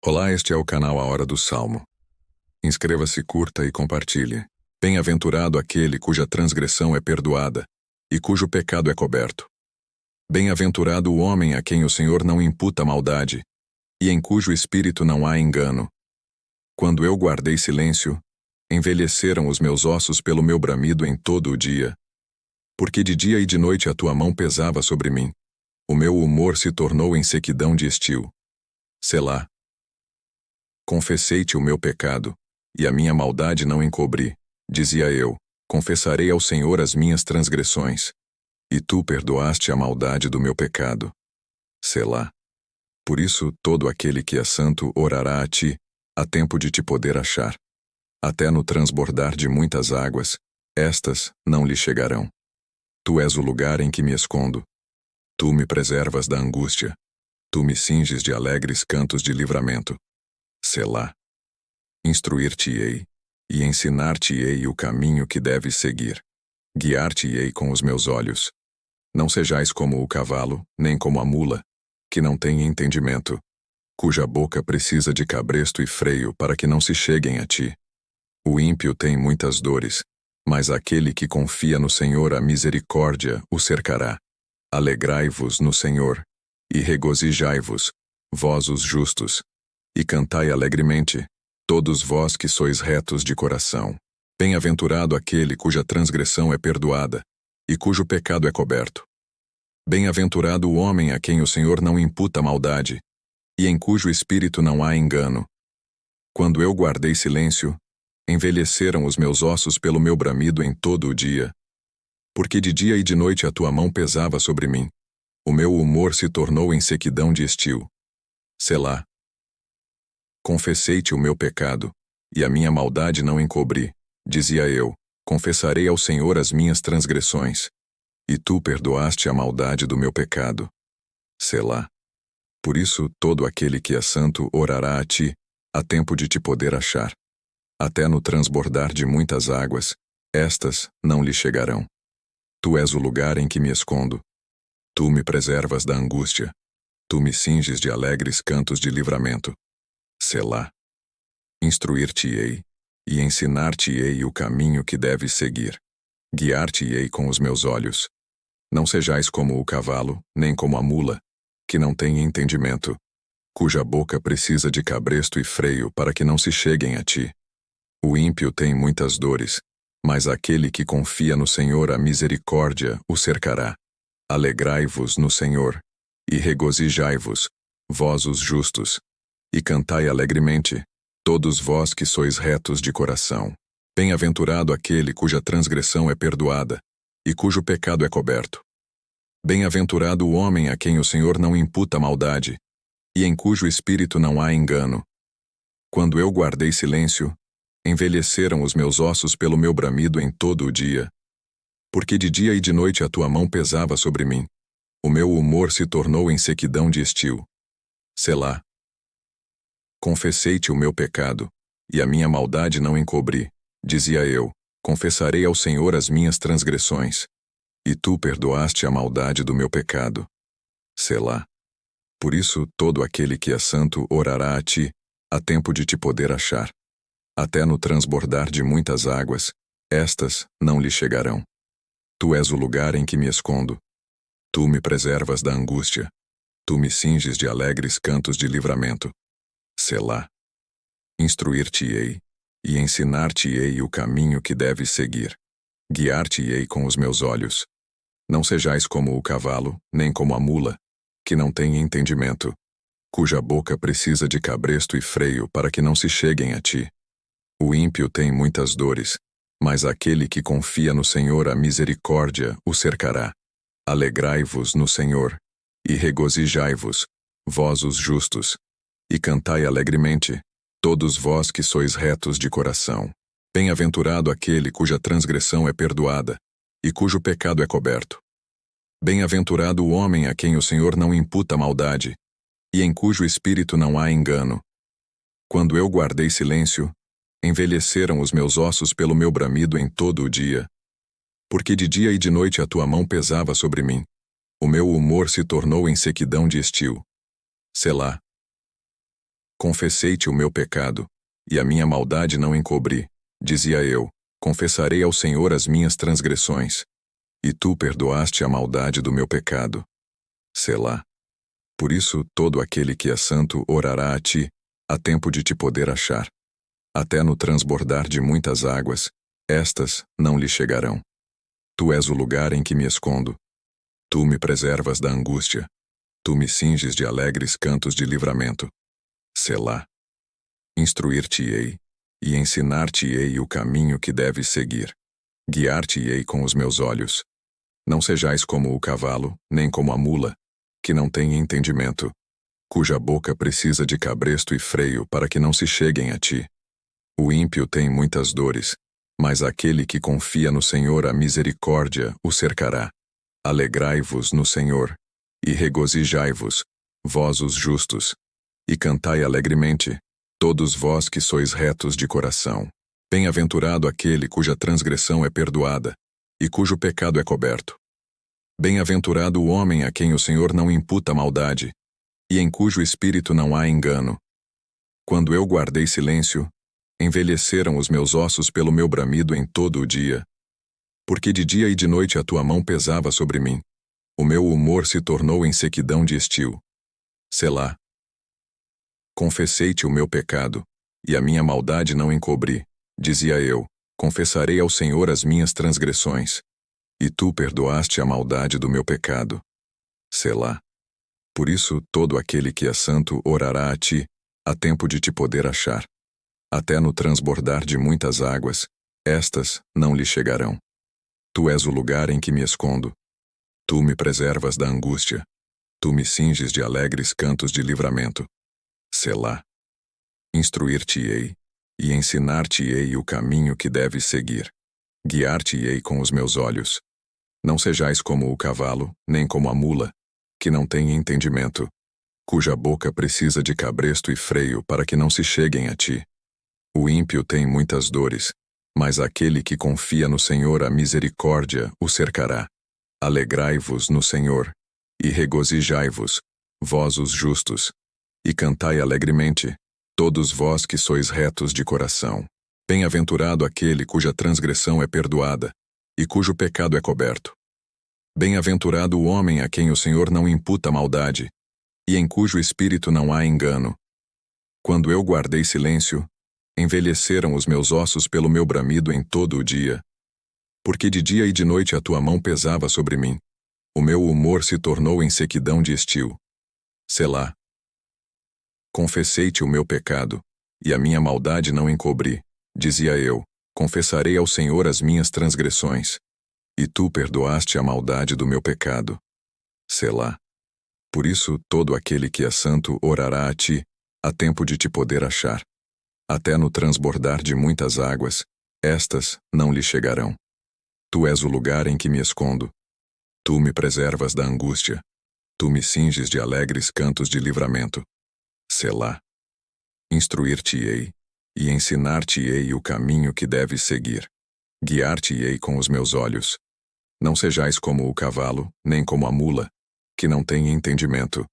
Olá, este é o canal A Hora do Salmo. Inscreva-se, curta e compartilhe. Bem-aventurado aquele cuja transgressão é perdoada e cujo pecado é coberto. Bem-aventurado o homem a quem o Senhor não imputa maldade e em cujo espírito não há engano. Quando eu guardei silêncio, envelheceram os meus ossos pelo meu bramido em todo o dia. Porque de dia e de noite a tua mão pesava sobre mim. O meu humor se tornou em sequidão de estio. Selá. Confessei-te o meu pecado, e a minha maldade não encobri. Dizia eu, confessarei ao Senhor as minhas transgressões. E tu perdoaste a maldade do meu pecado. Selá. Por isso todo aquele que é santo orará a ti, a tempo de te poder achar. Até no transbordar de muitas águas, estas não lhe chegarão. Tu és o lugar em que me escondo. Tu me preservas da angústia. Tu me cinges de alegres cantos de livramento. Selá. Instruir-te-ei, e ensinar-te-ei o caminho que deves seguir. Guiar-te-ei com os meus olhos. Não sejais como o cavalo, nem como a mula, que não tem entendimento, cuja boca precisa de cabresto e freio para que não se cheguem a ti. O ímpio tem muitas dores, mas aquele que confia no Senhor a misericórdia o cercará. Alegrai-vos no Senhor, e regozijai-vos, vós os justos, e cantai alegremente, todos vós que sois retos de coração. Bem-aventurado aquele cuja transgressão é perdoada, e cujo pecado é coberto. Bem-aventurado o homem a quem o Senhor não imputa maldade, e em cujo espírito não há engano. Quando eu guardei silêncio, envelheceram os meus ossos pelo meu bramido em todo o dia. Porque de dia e de noite a tua mão pesava sobre mim. O meu humor se tornou em sequidão de estio. Selá. Confessei-te o meu pecado, e a minha maldade não encobri. Dizia eu, confessarei ao Senhor as minhas transgressões. E tu perdoaste a maldade do meu pecado. Selá. Por isso todo aquele que é santo orará a ti, a tempo de te poder achar. Até no transbordar de muitas águas, estas não lhe chegarão. Tu és o lugar em que me escondo. Tu me preservas da angústia. Tu me cinges de alegres cantos de livramento. Selá. Instruir-te-ei, e ensinar-te-ei o caminho que deves seguir. Guiar-te-ei com os meus olhos. Não sejais como o cavalo, nem como a mula, que não tem entendimento, cuja boca precisa de cabresto e freio para que não se cheguem a ti. O ímpio tem muitas dores, mas aquele que confia no Senhor a misericórdia o cercará. Alegrai-vos no Senhor, e regozijai-vos, vós os justos, e cantai alegremente, todos vós que sois retos de coração. Bem-aventurado aquele cuja transgressão é perdoada, e cujo pecado é coberto. Bem-aventurado o homem a quem o Senhor não imputa maldade, e em cujo espírito não há engano. Quando eu guardei silêncio, envelheceram os meus ossos pelo meu bramido em todo o dia. Porque de dia e de noite a tua mão pesava sobre mim. O meu humor se tornou em sequidão de estio. Selá. Confessei-te o meu pecado, e a minha maldade não encobri. Dizia eu, confessarei ao Senhor as minhas transgressões. E tu perdoaste a maldade do meu pecado. Selá. Por isso todo aquele que é santo orará a ti, a tempo de te poder achar. Até no transbordar de muitas águas, estas não lhe chegarão. Tu és o lugar em que me escondo. Tu me preservas da angústia. Tu me cinges de alegres cantos de livramento. Selá. Instruir-te-ei, e ensinar-te-ei o caminho que deves seguir. Guiar-te-ei com os meus olhos. Não sejais como o cavalo, nem como a mula, que não tem entendimento, cuja boca precisa de cabresto e freio para que não se cheguem a ti. O ímpio tem muitas dores, mas aquele que confia no Senhor a misericórdia o cercará. Alegrai-vos no Senhor, e regozijai-vos, vós os justos, e cantai alegremente, todos vós que sois retos de coração. Bem-aventurado aquele cuja transgressão é perdoada, e cujo pecado é coberto. Bem-aventurado o homem a quem o Senhor não imputa maldade, e em cujo espírito não há engano. Quando eu guardei silêncio, envelheceram os meus ossos pelo meu bramido em todo o dia. Porque de dia e de noite a tua mão pesava sobre mim. O meu humor se tornou em sequidão de estio. Selá. Confessei-te o meu pecado, e a minha maldade não encobri. Dizia eu: confessarei ao Senhor as minhas transgressões. E tu perdoaste a maldade do meu pecado. Selá. Por isso, todo aquele que é santo orará a ti, a tempo de te poder achar. Até no transbordar de muitas águas, estas não lhe chegarão. Tu és o lugar em que me escondo. Tu me preservas da angústia. Tu me cinges de alegres cantos de livramento. Selá. Instruir-te-ei, e ensinar-te-ei o caminho que deves seguir. Guiar-te-ei com os meus olhos. Não sejais como o cavalo, nem como a mula, que não tem entendimento, cuja boca precisa de cabresto e freio para que não se cheguem a ti. O ímpio tem muitas dores, mas aquele que confia no Senhor, a misericórdia o cercará. Alegrai-vos no Senhor, e regozijai-vos, vós os justos, e cantai alegremente, todos vós que sois retos de coração. Bem-aventurado aquele cuja transgressão é perdoada, e cujo pecado é coberto. Bem-aventurado o homem a quem o Senhor não imputa maldade, e em cujo espírito não há engano. Quando eu guardei silêncio, envelheceram os meus ossos pelo meu bramido em todo o dia. Porque de dia e de noite a tua mão pesava sobre mim. O meu humor se tornou em sequidão de estio. Selá. Confessei-te o meu pecado, e a minha maldade não encobri. Dizia eu: confessarei ao Senhor as minhas transgressões. E tu perdoaste a maldade do meu pecado. Selá. Por isso, todo aquele que é santo orará a ti, a tempo de te poder achar. Até no transbordar de muitas águas, estas não lhe chegarão. Tu és o lugar em que me escondo. Tu me preservas da angústia. Tu me cinges de alegres cantos de livramento. Selá. Instruir-te-ei, e ensinar-te-ei o caminho que deves seguir. Guiar-te-ei com os meus olhos. Não sejais como o cavalo, nem como a mula, que não tem entendimento, cuja boca precisa de cabresto e freio para que não se cheguem a ti. O ímpio tem muitas dores, mas aquele que confia no Senhor, a misericórdia o cercará. Alegrai-vos no Senhor, e regozijai-vos, vós os justos, e cantai alegremente, todos vós que sois retos de coração. Bem-aventurado aquele cuja transgressão é perdoada, e cujo pecado é coberto. Bem-aventurado o homem a quem o Senhor não imputa maldade, e em cujo espírito não há engano. Quando eu guardei silêncio, envelheceram os meus ossos pelo meu bramido em todo o dia. Porque de dia e de noite a tua mão pesava sobre mim. O meu humor se tornou em sequidão de estio. Selá. Confessei-te o meu pecado, e a minha maldade não encobri. Dizia eu: confessarei ao Senhor as minhas transgressões. E tu perdoaste a maldade do meu pecado. Selá. Por isso, todo aquele que é santo orará a ti, a tempo de te poder achar. Até no transbordar de muitas águas, estas não lhe chegarão. Tu és o lugar em que me escondo. Tu me preservas da angústia. Tu me cinges de alegres cantos de livramento. Selá. Instruir-te-ei, e ensinar-te-ei o caminho que deves seguir. Guiar-te-ei com os meus olhos. Não sejais como o cavalo, nem como a mula, que não tem entendimento,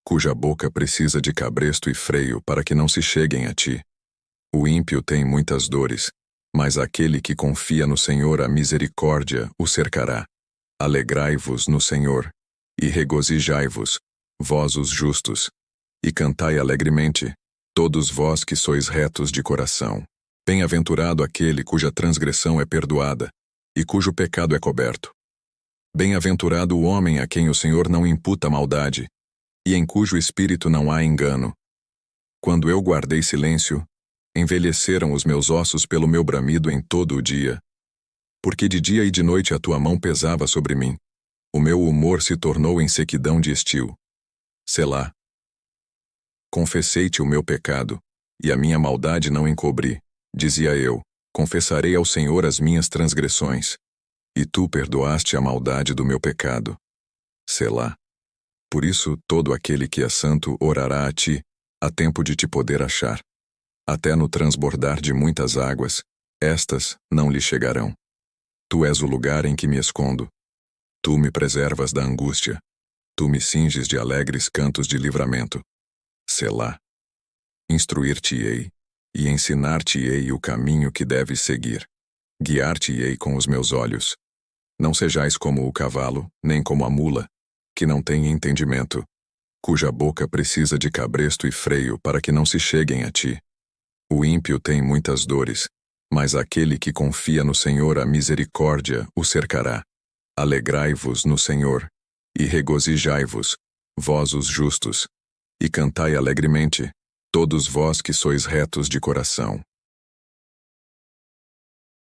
cuja boca precisa de cabresto e freio para que não se cheguem a ti. O ímpio tem muitas dores, mas aquele que confia no Senhor, a misericórdia o cercará. Alegrai-vos no Senhor, e regozijai-vos, vós os justos, e cantai alegremente, todos vós que sois retos de coração. Bem-aventurado aquele cuja transgressão é perdoada, e cujo pecado é coberto. Bem-aventurado o homem a quem o Senhor não imputa maldade, e em cujo espírito não há engano. Quando eu guardei silêncio, envelheceram os meus ossos pelo meu bramido em todo o dia. Porque de dia e de noite a tua mão pesava sobre mim. O meu humor se tornou em sequidão de estio. Selá. Confessei-te o meu pecado, e a minha maldade não encobri. Dizia eu: confessarei ao Senhor as minhas transgressões. E tu perdoaste a maldade do meu pecado. Selá. Por isso, todo aquele que é santo orará a ti, a tempo de te poder achar. Até no transbordar de muitas águas, estas não lhe chegarão. Tu és o lugar em que me escondo. Tu me preservas da angústia. Tu me cinges de alegres cantos de livramento. Selá. Instruir-te-ei, e ensinar-te-ei o caminho que deves seguir. Guiar-te-ei com os meus olhos. Não sejais como o cavalo, nem como a mula, que não tem entendimento, cuja boca precisa de cabresto e freio para que não se cheguem a ti. O ímpio tem muitas dores, mas aquele que confia no Senhor, a misericórdia o cercará. Alegrai-vos no Senhor, e regozijai-vos, vós os justos, e cantai alegremente, todos vós que sois retos de coração.